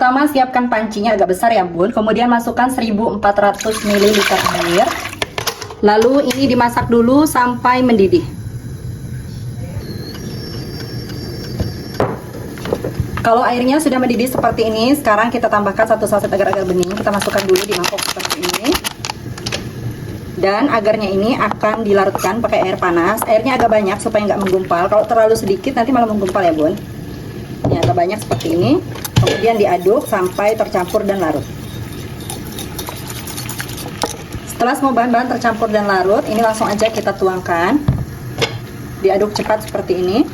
Pertama, siapkan pancinya agak besar ya bun. Kemudian masukkan 1400 ml air. Lalu ini dimasak dulu sampai mendidih. Kalau airnya sudah mendidih seperti ini, sekarang kita tambahkan 1 saset agar-agar bening. Kita masukkan dulu di mangkok seperti ini. Dan agarnya ini akan dilarutkan pakai air panas. Airnya agak banyak supaya nggak menggumpal. Kalau terlalu sedikit nanti malah menggumpal ya bun. Ini agak banyak seperti ini. Kemudian diaduk sampai tercampur dan larut. Setelah semua bahan-bahan tercampur dan larut, ini langsung aja kita tuangkan. Diaduk cepat seperti ini.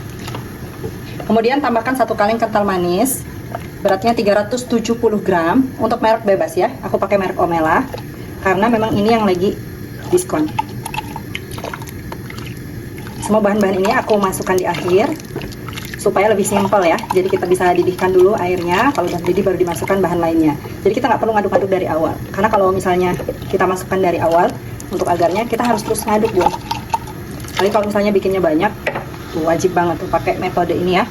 Kemudian tambahkan 1 kaleng kental manis. Beratnya 370 gram. Untuk merek bebas ya. Aku pakai merek Omela. Karena memang ini yang lagi diskon. Semua bahan-bahan ini aku masukkan di akhir supaya lebih simpel ya. Jadi kita bisa didihkan dulu airnya. Kalau udah mendidih baru dimasukkan bahan lainnya. Jadi kita nggak perlu ngaduk-ngaduk dari awal. Karena kalau misalnya kita masukkan dari awal untuk agarnya, kita harus terus ngaduk bu. Tapi kalau misalnya bikinnya banyak, wajib banget tuh pakai metode ini ya.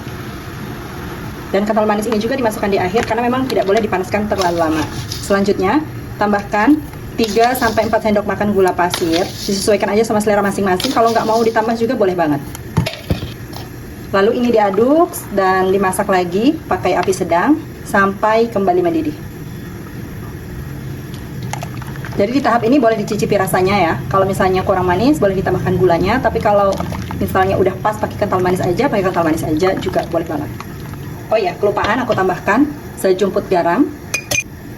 Dan kental manis ini juga dimasukkan di akhir karena memang tidak boleh dipanaskan terlalu lama. Selanjutnya tambahkan 3-4 sendok makan gula pasir. Disesuaikan aja sama selera masing-masing. Kalau nggak mau ditambah juga boleh banget. Lalu ini diaduk dan dimasak lagi pakai api sedang sampai kembali mendidih. Jadi di tahap ini boleh dicicipi rasanya ya. Kalau misalnya kurang manis boleh ditambahkan gulanya. Tapi kalau misalnya udah pas pakai kental manis aja, pakai kental manis aja juga boleh banget. Oh ya, kelupaan aku tambahkan sejumput garam.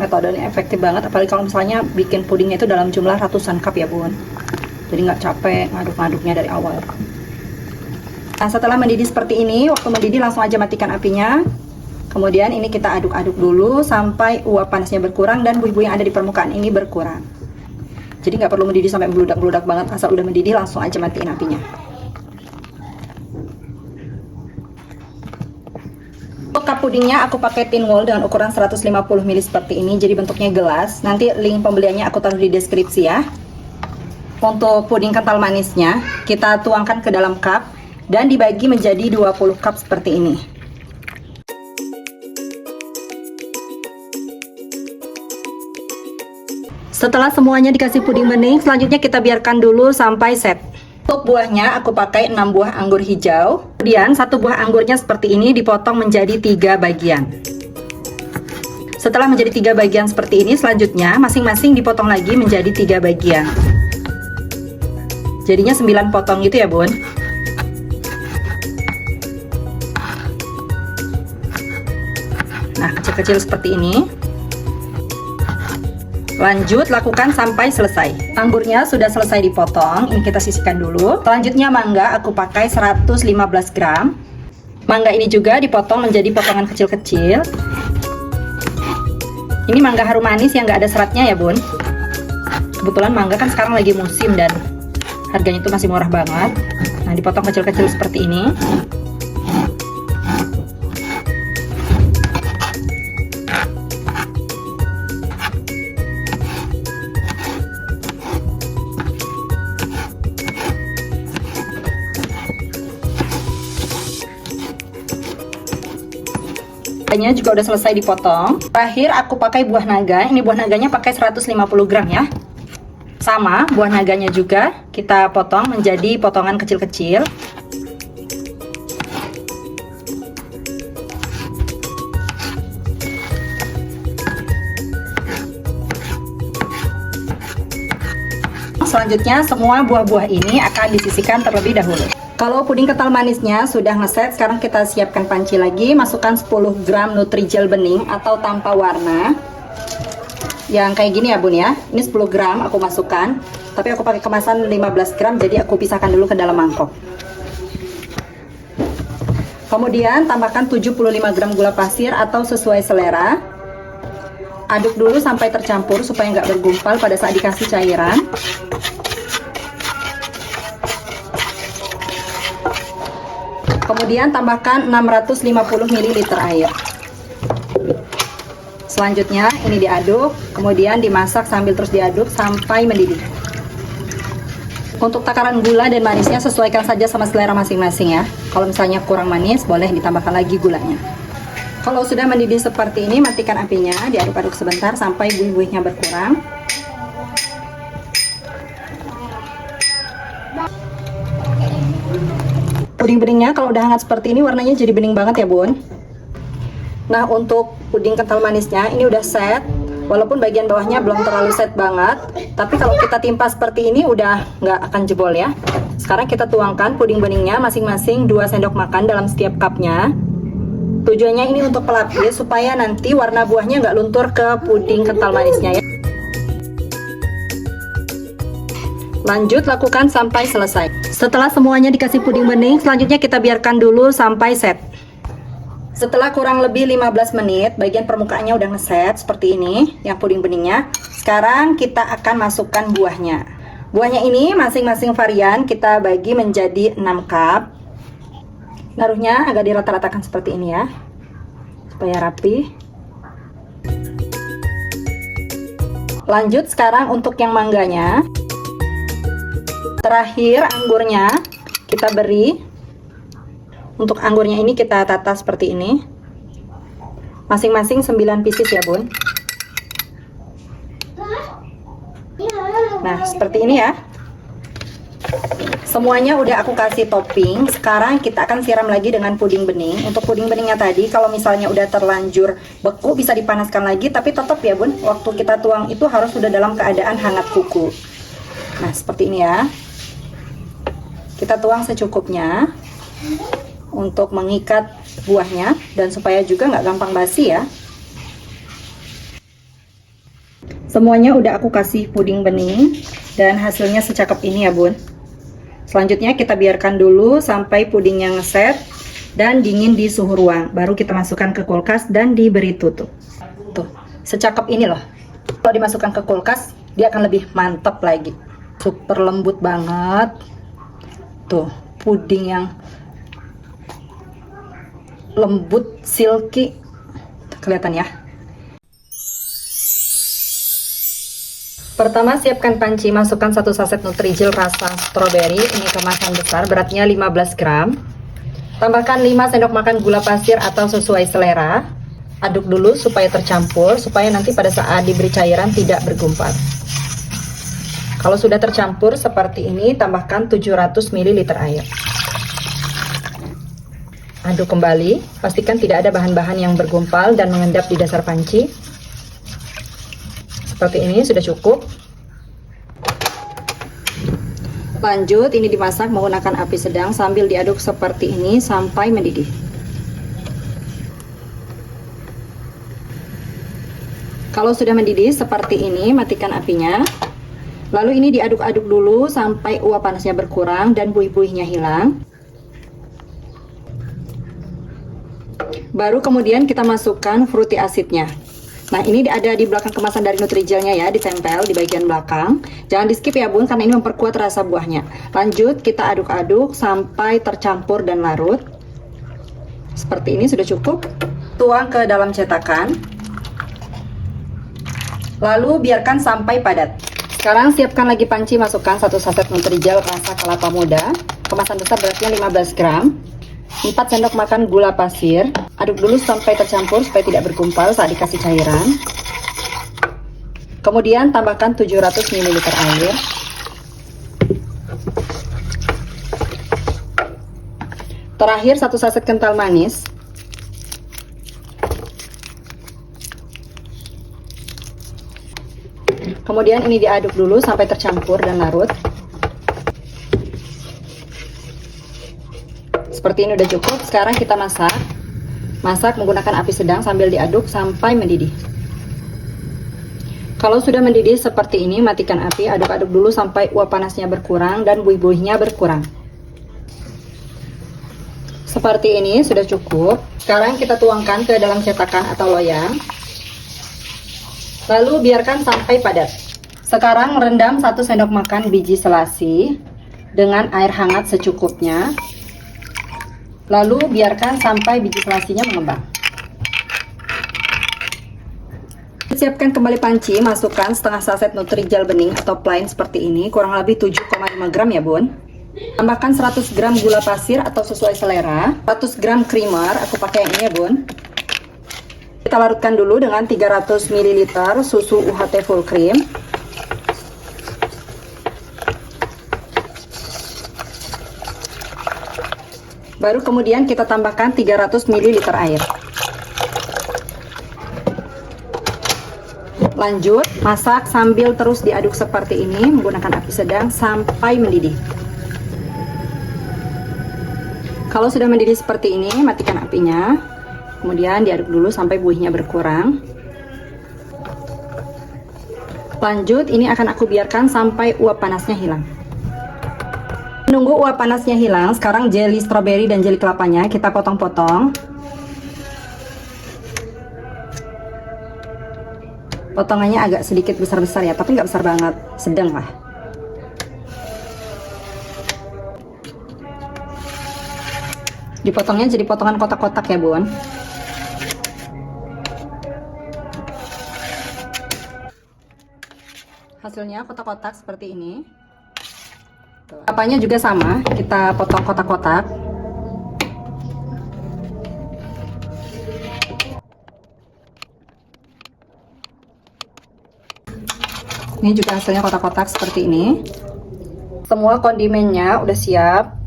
Metodenya efektif banget, apalagi kalau misalnya bikin pudingnya itu dalam jumlah ratusan cup ya bun. Jadi nggak capek ngaduk-ngaduknya dari awal. Nah setelah mendidih seperti ini, waktu mendidih langsung aja matikan apinya. Kemudian ini kita aduk-aduk dulu sampai uap panasnya berkurang dan buih-buih yang ada di permukaan ini berkurang. Jadi nggak perlu mendidih sampai meludak-meludak banget, asal udah mendidih langsung aja matiin apinya. Cup pudingnya aku pakai tin wall dengan ukuran 150 ml seperti ini, jadi bentuknya gelas. Nanti link pembeliannya aku taruh di deskripsi ya. Untuk puding kental manisnya kita tuangkan ke dalam cup dan dibagi menjadi 20 cup seperti ini. Setelah semuanya dikasih puding bening, selanjutnya kita biarkan dulu sampai set. Untuk buahnya aku pakai 6 buah anggur hijau. Kemudian 1 buah anggurnya seperti ini dipotong menjadi 3 bagian. Setelah menjadi 3 bagian seperti ini, selanjutnya masing-masing dipotong lagi menjadi 3 bagian. Jadinya 9 potong gitu ya bun. Nah kecil-kecil seperti ini. Lanjut lakukan sampai selesai. Anggurnya sudah selesai dipotong, ini kita sisihkan dulu. Selanjutnya mangga aku pakai 115 gram. Mangga ini juga dipotong menjadi potongan kecil-kecil. Ini mangga harum manis yang nggak ada seratnya ya bun. Kebetulan mangga kan sekarang lagi musim dan harganya itu masih murah banget. Nah dipotong kecil-kecil seperti ini. Buahnya juga udah selesai dipotong. Terakhir aku pakai buah naga. Ini buah naganya pakai 150 gram ya. Sama buah naganya juga kita potong menjadi potongan kecil-kecil. Selanjutnya semua buah-buah ini akan disisihkan terlebih dahulu. Kalau puding kental manisnya sudah ngeset, sekarang kita siapkan panci lagi. Masukkan 10 gram Nutrijel bening atau tanpa warna. Yang kayak gini ya bun ya. Ini 10 gram aku masukkan. Tapi aku pakai kemasan 15 gram, jadi aku pisahkan dulu ke dalam mangkok. Kemudian tambahkan 75 gram gula pasir atau sesuai selera. Aduk dulu sampai tercampur supaya nggak bergumpal pada saat dikasih cairan. Kemudian tambahkan 650 ml air. Selanjutnya ini diaduk, kemudian dimasak sambil terus diaduk sampai mendidih. Untuk takaran gula dan manisnya sesuaikan saja sama selera masing-masing ya. Kalau misalnya kurang manis, boleh ditambahkan lagi gulanya. Kalau sudah mendidih seperti ini, matikan apinya, diaduk-aduk sebentar sampai buih-buihnya berkurang. Puding beningnya kalau udah hangat seperti ini warnanya jadi bening banget ya bun. Nah, untuk puding kental manisnya ini udah set. Walaupun bagian bawahnya belum terlalu set banget, tapi kalau kita timpa seperti ini udah nggak akan jebol ya. Sekarang kita tuangkan puding beningnya masing-masing 2 sendok makan dalam setiap cupnya. Tujuannya ini untuk pelapis supaya nanti warna buahnya nggak luntur ke puding kental manisnya ya. Lanjut lakukan sampai selesai. Setelah semuanya dikasih puding bening, selanjutnya kita biarkan dulu sampai set. Setelah kurang lebih 15 menit, bagian permukaannya udah ngeset seperti ini, yang puding beningnya. Sekarang kita akan masukkan buahnya. Buahnya ini masing-masing varian kita bagi menjadi 6 cup. Naruhnya agak dirata-ratakan seperti ini ya, supaya rapi. Lanjut sekarang untuk yang mangganya. Terakhir anggurnya kita beri. Untuk anggurnya ini kita tata seperti ini. Masing-masing 9 pieces ya bun. Nah seperti ini ya. Semuanya udah aku kasih topping. Sekarang kita akan siram lagi dengan puding bening. Untuk puding beningnya tadi kalau misalnya udah terlanjur beku bisa dipanaskan lagi. Tapi tetap ya bun, waktu kita tuang itu harus sudah dalam keadaan hangat kuku. Nah seperti ini ya. Kita tuang secukupnya untuk mengikat buahnya dan supaya juga nggak gampang basi ya. Semuanya udah aku kasih puding bening dan hasilnya secakep ini ya bun. Selanjutnya kita biarkan dulu sampai pudingnya ngeset dan dingin di suhu ruang, baru kita masukkan ke kulkas dan diberi tutup. Tuh secakep ini loh. Kalau dimasukkan ke kulkas dia akan lebih mantap lagi. Super lembut banget. Tuh puding yang lembut, silky, kelihatan ya. Pertama siapkan panci, masukkan 1 saset Nutrijel rasa strawberry, ini kemasan besar, beratnya 15 gram. Tambahkan 5 sendok makan gula pasir atau sesuai selera. Aduk dulu supaya tercampur, supaya nanti pada saat diberi cairan tidak bergumpal. Kalau sudah tercampur seperti ini, tambahkan 700 ml air. Aduk kembali, pastikan tidak ada bahan-bahan yang bergumpal dan mengendap di dasar panci. Seperti ini sudah cukup. Lanjut, ini dimasak menggunakan api sedang sambil diaduk seperti ini sampai mendidih. Kalau sudah mendidih seperti ini, matikan apinya. Lalu ini diaduk-aduk dulu sampai uap panasnya berkurang dan buih-buihnya hilang. Baru kemudian kita masukkan fruity acidnya. Nah ini ada di belakang kemasan dari Nutrijelnya ya, ditempel di bagian belakang. Jangan di skip ya bun, karena ini memperkuat rasa buahnya. Lanjut kita aduk-aduk sampai tercampur dan larut. Seperti ini sudah cukup. Tuang ke dalam cetakan. Lalu biarkan sampai padat. Sekarang siapkan lagi panci, masukkan 1 saset Nutrijel rasa kelapa muda. Kemasan besar beratnya 15 gram. 4 sendok makan gula pasir. Aduk dulu sampai tercampur supaya tidak bergumpal saat dikasih cairan. Kemudian tambahkan 700 ml air. Terakhir 1 saset kental manis. Kemudian ini diaduk dulu sampai tercampur dan larut. Seperti ini udah cukup. Sekarang kita masak. Masak menggunakan api sedang sambil diaduk sampai mendidih. Kalau sudah mendidih seperti ini, matikan api, aduk-aduk dulu sampai uap panasnya berkurang dan buih-buihnya berkurang. Seperti ini sudah cukup. Sekarang kita tuangkan ke dalam cetakan atau loyang. Lalu biarkan sampai padat. Sekarang rendam 1 sendok makan biji selasi dengan air hangat secukupnya. Lalu biarkan sampai biji selasinya mengembang. Siapkan kembali panci, masukkan setengah saset Nutrijel bening atau plain seperti ini, kurang lebih 7,5 gram ya bun. Tambahkan 100 gram gula pasir atau sesuai selera, 100 gram creamer, aku pakai yang ini ya bun. Kita larutkan dulu dengan 300 ml susu UHT full cream. Baru kemudian kita tambahkan 300 ml air. Lanjut, masak sambil terus diaduk seperti ini menggunakan api sedang sampai mendidih. Kalau sudah mendidih seperti ini, matikan apinya. Kemudian diaduk dulu sampai buihnya berkurang. Lanjut, ini akan aku biarkan sampai uap panasnya hilang. Menunggu uap panasnya hilang, sekarang jelly stroberi dan jelly kelapanya kita potong-potong. Potongannya agak sedikit besar-besar ya, tapi nggak besar banget, sedang lah. Dipotongnya jadi potongan kotak-kotak ya bun. Hasilnya kotak-kotak seperti ini. Apanya juga sama, kita potong kotak-kotak. Ini juga hasilnya kotak-kotak seperti ini. Semua kondimennya udah siap.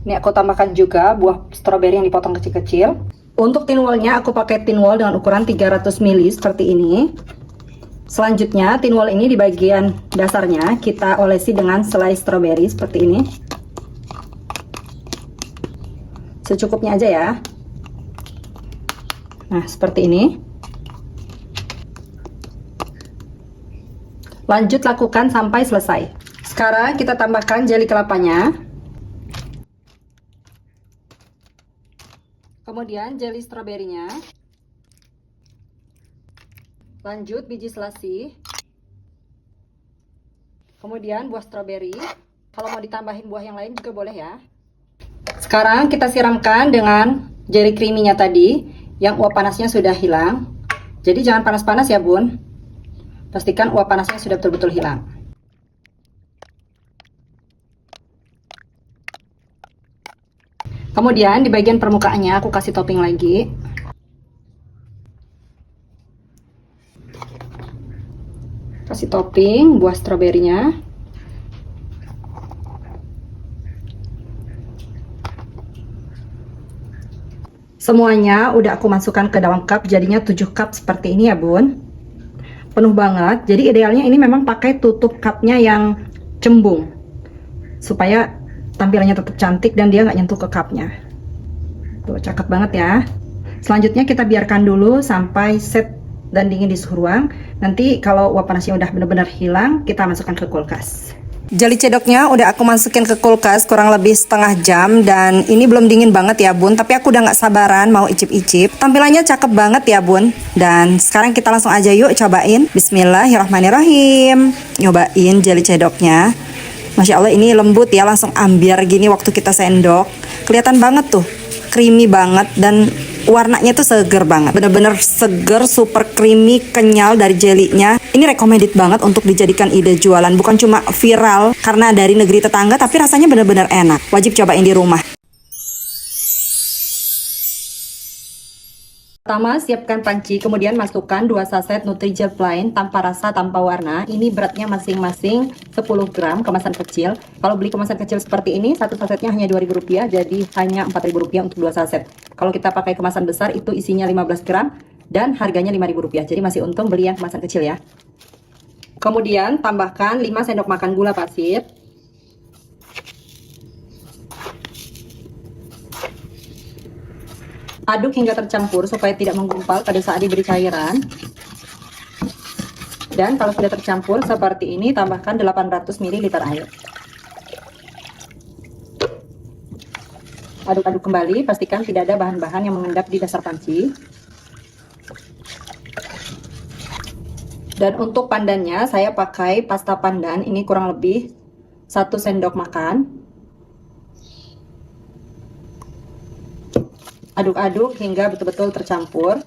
Ini aku tambahkan juga buah stroberi yang dipotong kecil-kecil. Untuk tin wallnya aku pakai tin wall dengan ukuran 300 ml seperti ini. Selanjutnya tin wall ini di bagian dasarnya kita olesi dengan selai stroberi seperti ini. Secukupnya aja ya. Nah, seperti ini. Lanjut lakukan sampai selesai. Sekarang kita tambahkan jelly kelapanya. Kemudian jelly stroberinya. Lanjut biji selasi. Kemudian buah stroberi. Kalau mau ditambahin buah yang lain juga boleh ya. Sekarang kita siramkan dengan jelly creamy-nya tadi yang uap panasnya sudah hilang. Jadi jangan panas-panas ya bun. Pastikan uap panasnya sudah betul-betul hilang. Kemudian di bagian permukaannya aku kasih topping lagi. Kasih topping buah stroberinya. Semuanya udah aku masukkan ke dalam cup, jadinya 7 cup seperti ini ya bun. Penuh banget, jadi idealnya ini memang pakai tutup cupnya yang cembung supaya tampilannya tetap cantik dan dia nggak nyentuh ke cupnya. Tuh, cakep banget ya. Selanjutnya kita biarkan dulu sampai set dan dingin di suhu ruang. Nanti kalau uap panasnya udah benar-benar hilang, kita masukkan ke kulkas. Jelly cedoknya udah aku masukin ke kulkas kurang lebih setengah jam. Dan ini belum dingin banget ya bun, tapi aku udah nggak sabaran mau icip-icip. Tampilannya cakep banget ya bun. Dan sekarang kita langsung aja yuk cobain. Bismillahirrahmanirrahim. Nyobain jelly cedoknya. Masya Allah ini lembut ya, langsung ambiar gini waktu kita sendok. Kelihatan banget tuh, creamy banget dan warnanya tuh seger banget. Bener-bener seger, super creamy, kenyal dari jelinya. Ini recommended banget untuk dijadikan ide jualan. Bukan cuma viral karena dari negeri tetangga, tapi rasanya bener-bener enak. Wajib cobain di rumah. Pertama, siapkan panci, kemudian masukkan 2 saset Nutrijel plain tanpa rasa, tanpa warna. Ini beratnya masing-masing 10 gram, kemasan kecil. Kalau beli kemasan kecil seperti ini, satu sasetnya hanya Rp2.000, jadi hanya Rp4.000 untuk 2 saset. Kalau kita pakai kemasan besar, itu isinya 15 gram dan harganya Rp5.000. Jadi masih untung beli yang kemasan kecil ya. Kemudian tambahkan 5 sendok makan gula pasir. Aduk hingga tercampur supaya tidak menggumpal pada saat diberi cairan. Dan kalau sudah tercampur seperti ini, tambahkan 800 ml air. Aduk-aduk kembali, pastikan tidak ada bahan-bahan yang mengendap di dasar panci. Dan untuk pandannya, saya pakai pasta pandan, ini kurang lebih 1 sendok makan. Aduk-aduk hingga betul-betul tercampur.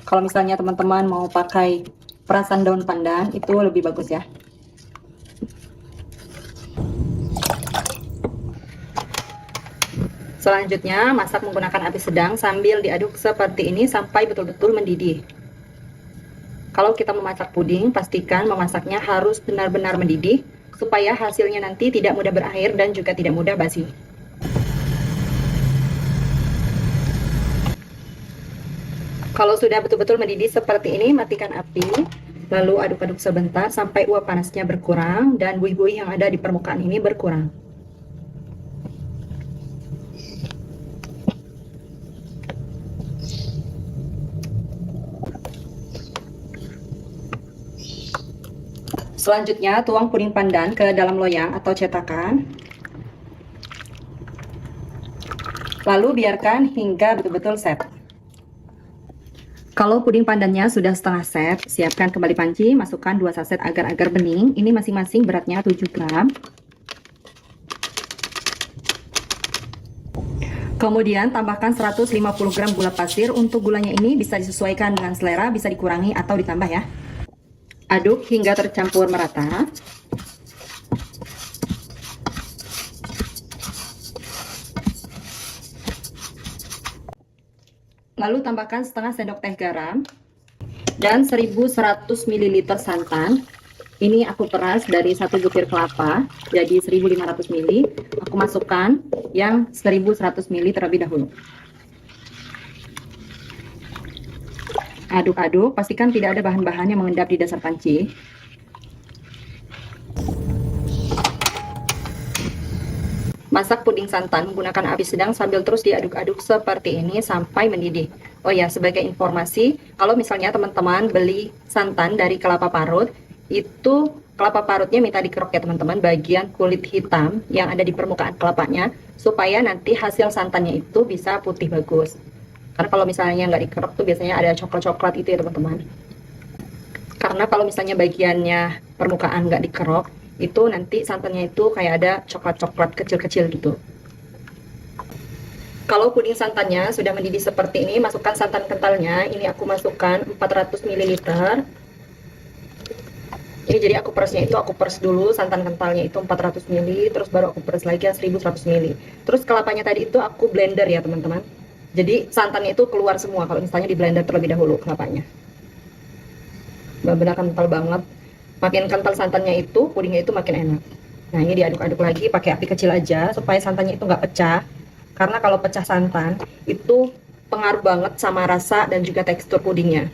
Kalau misalnya teman-teman mau pakai perasan daun pandan, itu lebih bagus ya. Selanjutnya, masak menggunakan api sedang sambil diaduk seperti ini sampai betul-betul mendidih. Kalau kita memasak puding, pastikan memasaknya harus benar-benar mendidih, supaya hasilnya nanti tidak mudah berair dan juga tidak mudah basi. Kalau sudah betul-betul mendidih seperti ini, matikan api, lalu aduk-aduk sebentar sampai uap panasnya berkurang dan buih-buih yang ada di permukaan ini berkurang. Selanjutnya, tuang puding pandan ke dalam loyang atau cetakan. Lalu biarkan hingga betul-betul set. Kalau puding pandannya sudah setengah set, siapkan kembali panci, masukkan 2 saset agar-agar bening. Ini masing-masing beratnya 7 gram. Kemudian tambahkan 150 gram gula pasir. Untuk gulanya ini bisa disesuaikan dengan selera, bisa dikurangi atau ditambah ya. Aduk hingga tercampur merata. Lalu tambahkan setengah sendok teh garam dan 1100 ml santan. Ini aku peras dari 1 butir kelapa jadi 1500 ml. Aku masukkan yang 1100 ml terlebih dahulu. Aduk-aduk, pastikan tidak ada bahan-bahan yang mengendap di dasar panci. Masak puding santan menggunakan api sedang sambil terus diaduk-aduk seperti ini sampai mendidih. Oh ya, sebagai informasi, kalau misalnya teman-teman beli santan dari kelapa parut, itu kelapa parutnya minta dikerok ya teman-teman, bagian kulit hitam yang ada di permukaan kelapanya, supaya nanti hasil santannya itu bisa putih bagus. Karena kalau misalnya nggak dikerok tuh biasanya ada coklat-coklat itu ya teman-teman. Karena kalau misalnya bagiannya permukaan nggak dikerok, itu nanti santannya itu kayak ada coklat-coklat kecil-kecil gitu. Kalau puding santannya sudah mendidih seperti ini, masukkan santan kentalnya. Ini aku masukkan 400 ml. Ini jadi aku peresnya itu, aku peres dulu santan kentalnya itu 400 ml, terus baru aku peres lagi 1100 ml. Terus kelapanya tadi itu aku blender ya teman-teman. Jadi santannya itu keluar semua kalau misalnya di blender terlebih dahulu kelapanya. Benar-benar kental banget. Makin kental santannya itu, pudingnya itu makin enak. Nah ini diaduk-aduk lagi pakai api kecil aja supaya santannya itu nggak pecah. Karena kalau pecah santan itu pengaruh banget sama rasa dan juga tekstur pudingnya.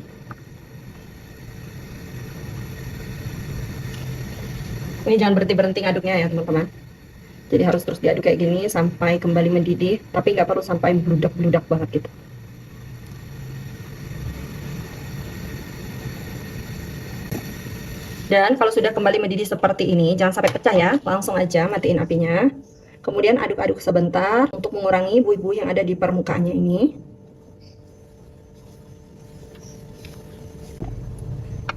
Ini jangan berhenti-berhenti ngaduknya ya teman-teman. Jadi harus terus diaduk kayak gini sampai kembali mendidih, tapi nggak perlu sampai bludak-bludak banget gitu. Dan kalau sudah kembali mendidih seperti ini, jangan sampai pecah ya, langsung aja matiin apinya. Kemudian aduk-aduk sebentar untuk mengurangi buih-buih yang ada di permukaannya ini.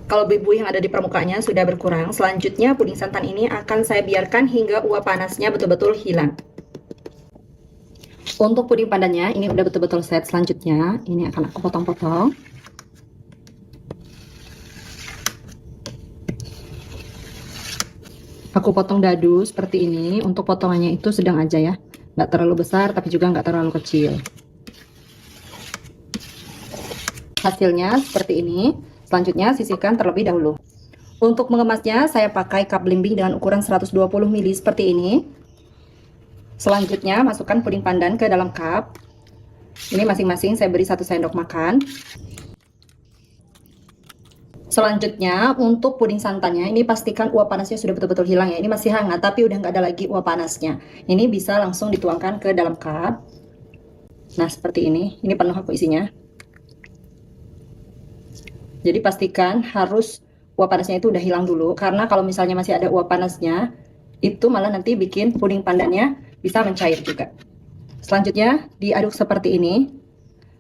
Kalau buih-buih yang ada di permukaannya sudah berkurang, selanjutnya puding santan ini akan saya biarkan hingga uap panasnya betul-betul hilang. Untuk puding pandannya ini udah betul-betul set. Selanjutnya ini akan aku potong-potong. Aku potong dadu seperti ini. Untuk potongannya itu sedang aja ya, nggak terlalu besar tapi juga nggak terlalu kecil. Hasilnya seperti ini. Selanjutnya sisihkan terlebih dahulu. Untuk mengemasnya saya pakai cup belimbing dengan ukuran 120 ml seperti ini. Selanjutnya masukkan puding pandan ke dalam cup. Ini masing-masing saya beri 1 sendok makan. Selanjutnya untuk puding santannya ini pastikan uap panasnya sudah betul-betul hilang ya. Ini masih hangat tapi udah nggak ada lagi uap panasnya. Ini bisa langsung dituangkan ke dalam cup. Nah seperti ini penuh aku isinya. Jadi pastikan harus uap panasnya itu udah hilang dulu, karena kalau misalnya masih ada uap panasnya, itu malah nanti bikin puding pandannya bisa mencair juga. Selanjutnya diaduk seperti ini,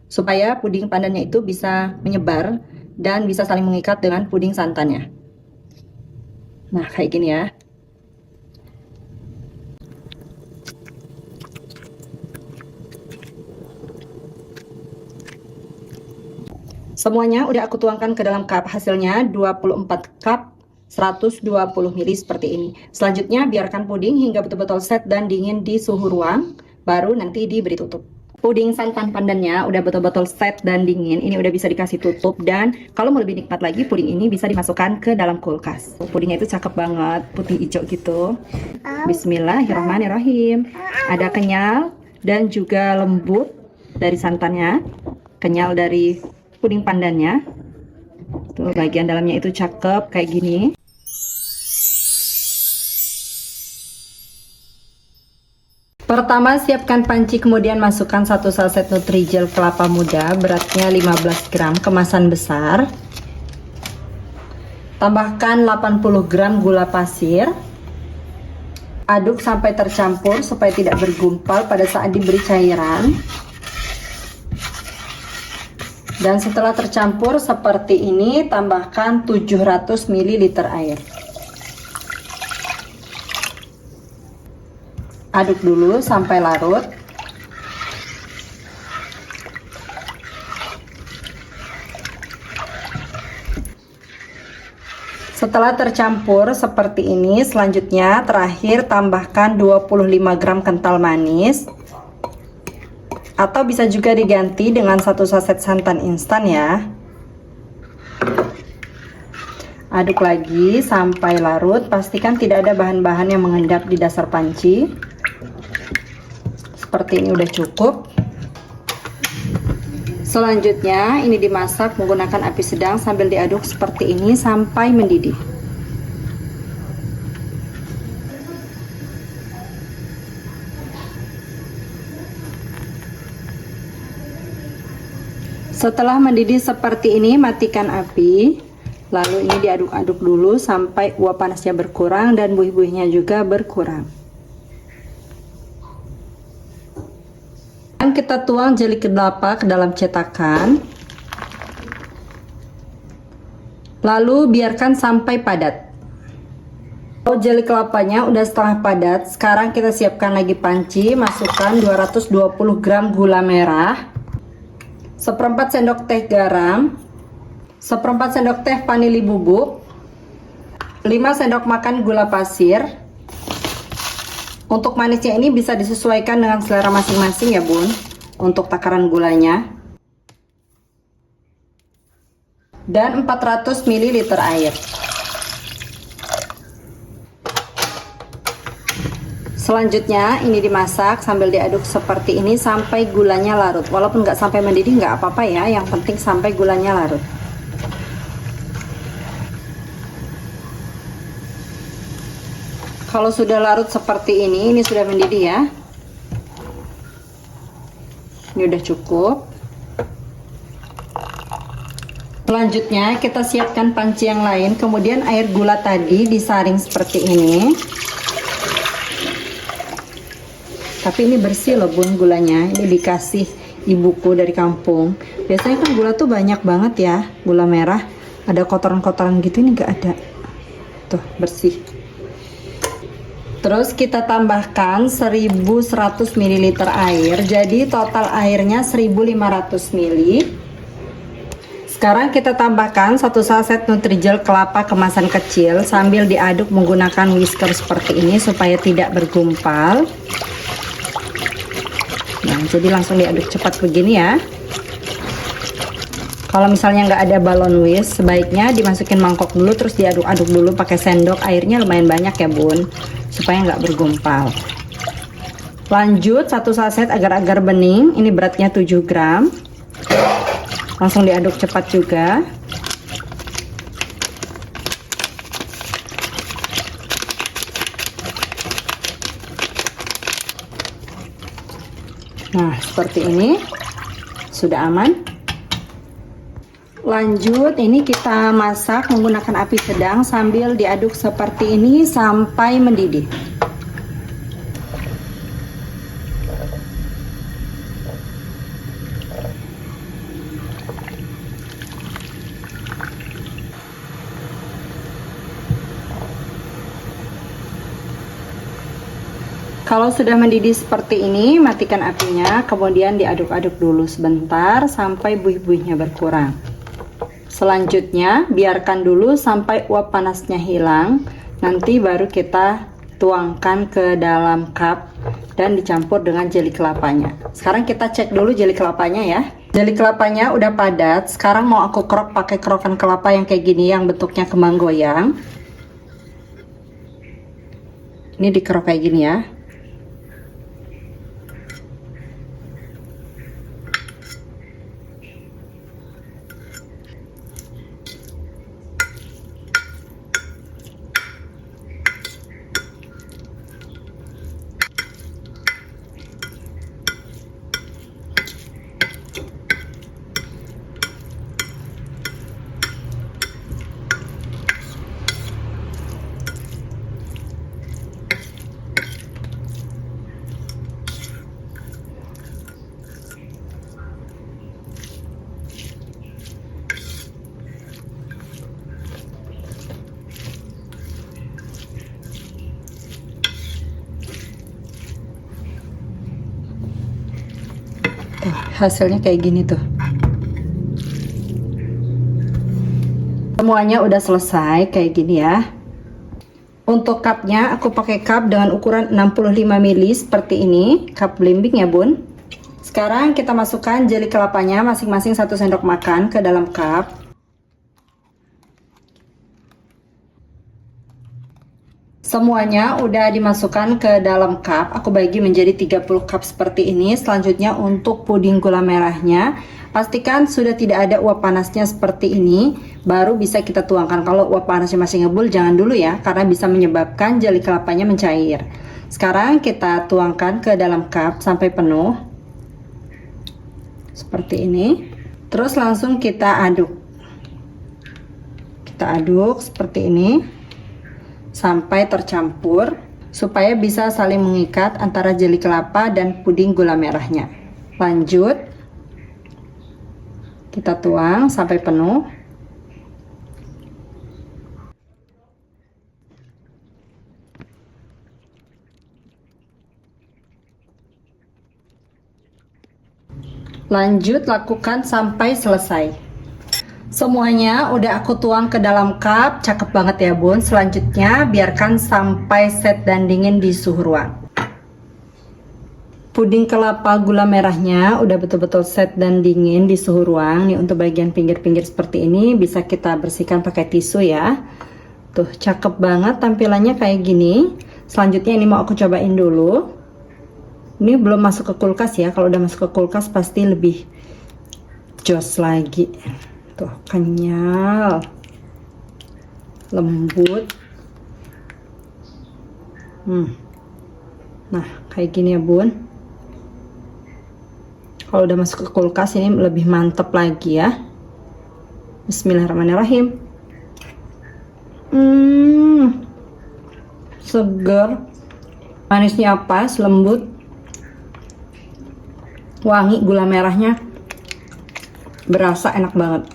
supaya puding pandannya itu bisa menyebar dan bisa saling mengikat dengan puding santannya. Nah kayak gini ya. Semuanya udah aku tuangkan ke dalam cup, hasilnya 24 cup 120 ml seperti ini. Selanjutnya biarkan puding hingga betul-betul set dan dingin di suhu ruang. baru nanti diberi tutup. Puding santan pandannya udah betul-betul set dan dingin. Ini udah bisa dikasih tutup, dan kalau mau lebih nikmat lagi, puding ini bisa dimasukkan ke dalam kulkas. Pudingnya itu cakep banget, putih hijau gitu. Bismillahirrahmanirrahim. Ada kenyal dan juga lembut dari santannya, kenyal dari puding pandannya. Tuh, bagian dalamnya itu cakep kayak gini. Pertama, siapkan panci, kemudian masukkan 1 saset Nutrijel kelapa muda, beratnya 15 gram, kemasan besar. Tambahkan 80 gram gula pasir. Aduk sampai tercampur supaya tidak bergumpal pada saat diberi cairan. Dan setelah tercampur seperti ini, tambahkan 700 ml air. Aduk dulu sampai larut. Setelah tercampur seperti ini, selanjutnya terakhir tambahkan 25 gram kental manis. Atau bisa juga diganti dengan 1 saset santan instan ya. Aduk lagi sampai larut, pastikan tidak ada bahan-bahan yang mengendap di dasar panci. Seperti ini udah cukup. Selanjutnya ini dimasak menggunakan api sedang sambil diaduk seperti ini sampai mendidih. Setelah mendidih seperti ini, matikan api. Lalu ini diaduk-aduk dulu sampai uap panasnya berkurang dan buih-buihnya juga berkurang. Kita tuang jeli kelapa ke dalam cetakan, lalu biarkan sampai padat. Kalau jeli kelapanya udah setengah padat, sekarang kita siapkan lagi panci. Masukkan 220 gram gula merah, 1/4 sendok teh garam, 1/4 sendok teh vanili bubuk, 5 sendok makan gula pasir. Untuk manisnya ini bisa disesuaikan dengan selera masing-masing ya bun, untuk takaran gulanya. Dan 400 ml air. Selanjutnya ini dimasak sambil diaduk seperti ini sampai gulanya larut. Walaupun nggak sampai mendidih nggak apa-apa ya, yang penting sampai gulanya larut. Kalau sudah larut seperti ini sudah mendidih ya. Ini udah cukup. Selanjutnya kita siapkan panci yang lain, kemudian air gula tadi disaring seperti ini. Tapi ini bersih loh bun gulanya, ini dikasih ibuku dari kampung. Biasanya kan gula tuh banyak banget ya, gula merah. Ada kotoran-kotoran gitu, ini nggak ada. Tuh bersih. Terus kita tambahkan 1100 ml air, jadi total airnya 1500 ml. Sekarang kita tambahkan 1 saset Nutrijel kelapa kemasan kecil sambil diaduk menggunakan whisker seperti ini supaya tidak bergumpal. Nah, jadi langsung diaduk cepat begini ya. Kalau misalnya nggak ada balon whisk, sebaiknya dimasukin mangkok dulu terus diaduk-aduk dulu pakai sendok. Airnya lumayan banyak ya bun, supaya nggak bergumpal. Lanjut 1 saset agar-agar bening, ini beratnya 7 gram. Langsung diaduk cepat juga. Nah seperti ini sudah aman. Lanjut ini kita masak menggunakan api sedang sambil diaduk seperti ini sampai mendidih. Kalau sudah mendidih seperti ini, matikan apinya, kemudian diaduk-aduk dulu sebentar sampai buih-buihnya berkurang. Selanjutnya, biarkan dulu sampai uap panasnya hilang. Nanti baru kita tuangkan ke dalam cup dan dicampur dengan jeli kelapanya. Sekarang kita cek dulu jeli kelapanya ya. Jeli kelapanya udah padat. Sekarang mau aku kerok pakai kerokan kelapa yang kayak gini, yang bentuknya kembang goyang. Ini dikerok kayak gini ya. Tuh, hasilnya kayak gini tuh. Semuanya udah selesai kayak gini ya. Untuk cupnya aku pakai cup dengan ukuran 65 ml seperti ini, cup belimbing ya bun. Sekarang kita masukkan jeli kelapanya masing-masing 1 sendok makan ke dalam cup. Semuanya udah dimasukkan ke dalam cup. Aku bagi menjadi 30 cup seperti ini. Selanjutnya untuk puding gula merahnya, pastikan sudah tidak ada uap panasnya seperti ini, baru bisa kita tuangkan. Kalau uap panasnya masih ngebul, jangan dulu ya, karena bisa menyebabkan jeli kelapanya mencair. Sekarang kita tuangkan ke dalam cup sampai penuh seperti ini. Terus langsung kita aduk. Kita aduk seperti ini sampai tercampur, supaya bisa saling mengikat antara jeli kelapa dan puding gula merahnya. Lanjut, kita tuang sampai penuh. Lanjut, lakukan sampai selesai. Semuanya udah aku tuang ke dalam cup, cakep banget ya bun. Selanjutnya biarkan sampai set dan dingin di suhu ruang. Puding kelapa gula merahnya udah betul-betul set dan dingin di suhu ruang. Nih untuk bagian pinggir-pinggir seperti ini bisa kita bersihkan pakai tisu ya. Tuh cakep banget tampilannya kayak gini. Selanjutnya ini mau aku cobain dulu. Ini belum masuk ke kulkas ya. Kalau udah masuk ke kulkas pasti lebih jos lagi. Tuh kenyal, lembut. Nah kayak gini ya bun. Kalau udah masuk ke kulkas ini lebih mantep lagi ya. Bismillahirrahmanirrahim. Seger, manisnya pas, lembut, wangi, gula merahnya berasa, enak banget.